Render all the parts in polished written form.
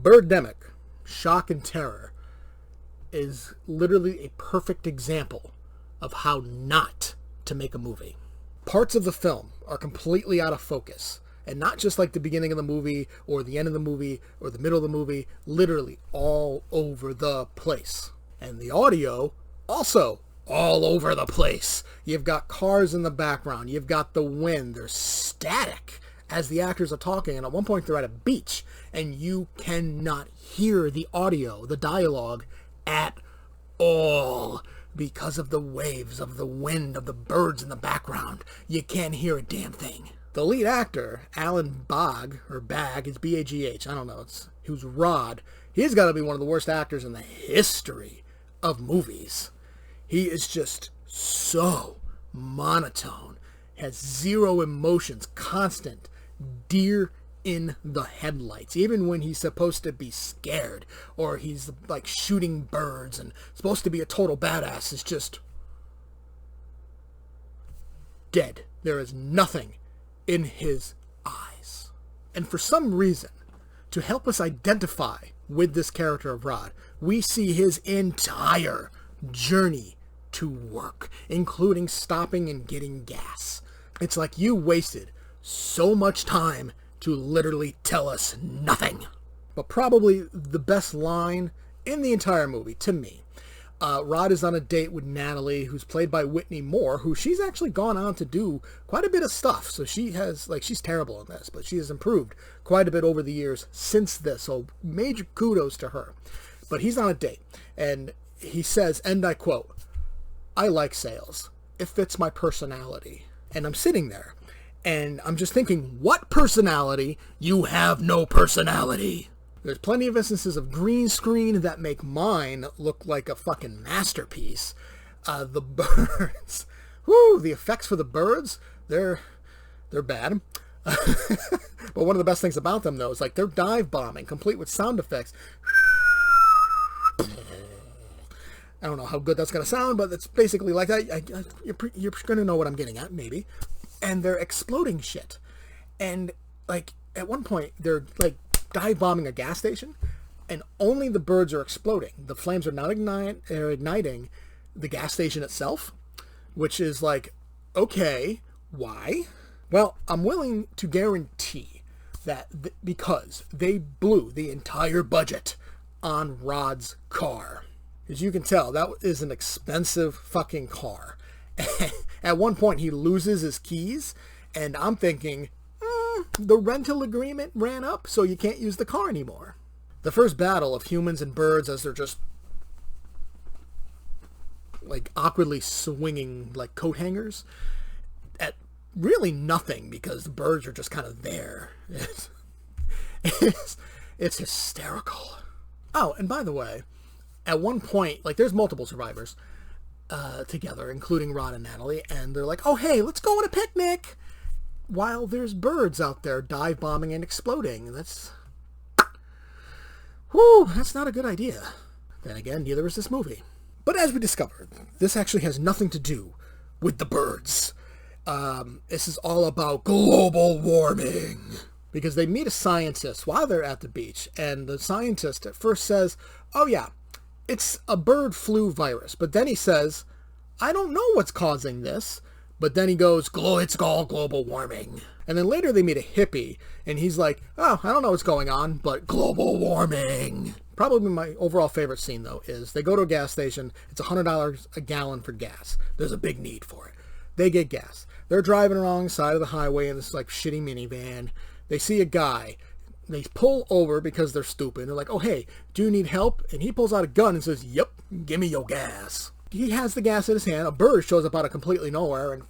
Birdemic, Shock and Terror, is literally a perfect example of how not to make a movie. Parts of the film are completely out of focus, and not just like the beginning of the movie or the end of the movie or the middle of the movie, literally all over the place. And the audio also all over the place. You've got cars in the background, you've got the wind, there's static as the actors are talking, and at one point they're at a beach and you cannot hear the audio, the dialogue at all because of the waves, of the wind, of the birds in the background. You can't hear a damn thing. The lead actor, Alan Bagh, or Bagh, it's B-A-G-H, I don't know, who's Rod. He's got to be one of the worst actors in the history of movies. He is just so monotone, has zero emotions, constant, deer in the headlights. Even when he's supposed to be scared, or he's like shooting birds and supposed to be a total badass, is just dead. There is nothing in his eyes. And for some reason, to help us identify with this character of Rod, we see his entire journey to work, including stopping and getting gas. It's like you wasted so much time to literally tell us nothing. But probably the best line in the entire movie, to me, Rod is on a date with Natalie, who's played by Whitney Moore, who she's actually gone on to do quite a bit of stuff. So she has, like, she's terrible in this, but she has improved quite a bit over the years since this. So major kudos to her. But he's on a date, and he says, and I quote, "I like sales. It fits my personality." And I'm sitting there, and I'm just thinking, what personality? You have no personality. There's plenty of instances of green screen that make mine look like a fucking masterpiece. The birds, whoo, the effects for the birds, they're bad. But one of the best things about them, though, is like they're dive bombing, complete with sound effects. I don't know how good that's going to sound, but it's basically like that. You're going to know what I'm getting at, maybe. And they're exploding shit. And, like, at one point, they're, like, dive bombing a gas station, and only the birds are exploding. The flames are not igniting the gas station itself, which is like, okay, why? Well, I'm willing to guarantee that because they blew the entire budget on Rod's car. As you can tell, that is an expensive fucking car. At one point, he loses his keys, and I'm thinking, the rental agreement ran up, so you can't use the car anymore. The first battle of humans and birds as they're just like awkwardly swinging like coat hangers at really nothing, because the birds are just kind of there. It's hysterical. Oh, and by the way, at one point, like, there's multiple survivors together, including Rod and Natalie, and they're like, oh, hey, let's go on a picnic, while there's birds out there dive bombing and exploding. That's not a good idea. Then again, neither is this movie. But as we discovered, this actually has nothing to do with the birds. This is all about global warming. Because they meet a scientist while they're at the beach, and the scientist at first says, oh yeah, it's a bird flu virus. But then he says, I don't know what's causing this. But then he goes, it's all global warming. And then later they meet a hippie, and he's like, oh, I don't know what's going on, but global warming. Probably my overall favorite scene, though, is they go to a gas station. It's $100 a gallon for gas. There's a big need for it. They get gas. They're driving along the side of the highway in this, like, shitty minivan. They see a guy. They pull over because they're stupid. They're like, oh, hey, do you need help? And he pulls out a gun and says, yep, give me your gas. He has the gas in his hand. A bird shows up out of completely nowhere and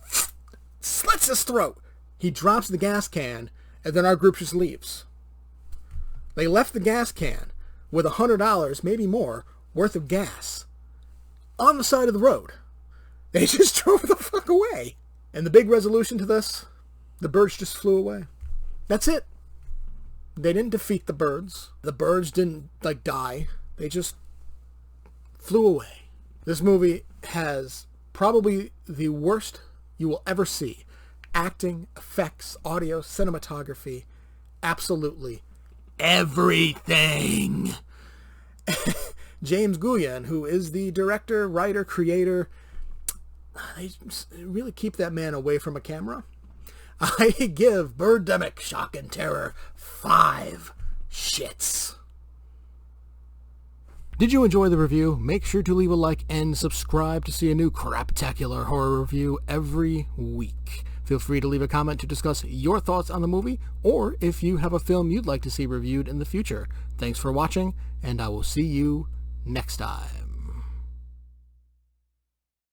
slits his throat. He drops the gas can, and then our group just leaves. They left the gas can with $100, maybe more, worth of gas on the side of the road. They just drove the fuck away. And the big resolution to this, the birds just flew away. That's it. They didn't defeat the birds. The birds didn't, like, die. They just flew away. This movie has probably the worst you will ever see. Acting, effects, audio, cinematography. Absolutely everything. James Guyan, who is the director, writer, creator, they really keep that man away from a camera. I give Birdemic Shock and Terror 5 shits. Did you enjoy the review? Make sure to leave a like and subscribe to see a new Craptacular Horror review every week. Feel free to leave a comment to discuss your thoughts on the movie, or if you have a film you'd like to see reviewed in the future. Thanks for watching, and I will see you next time.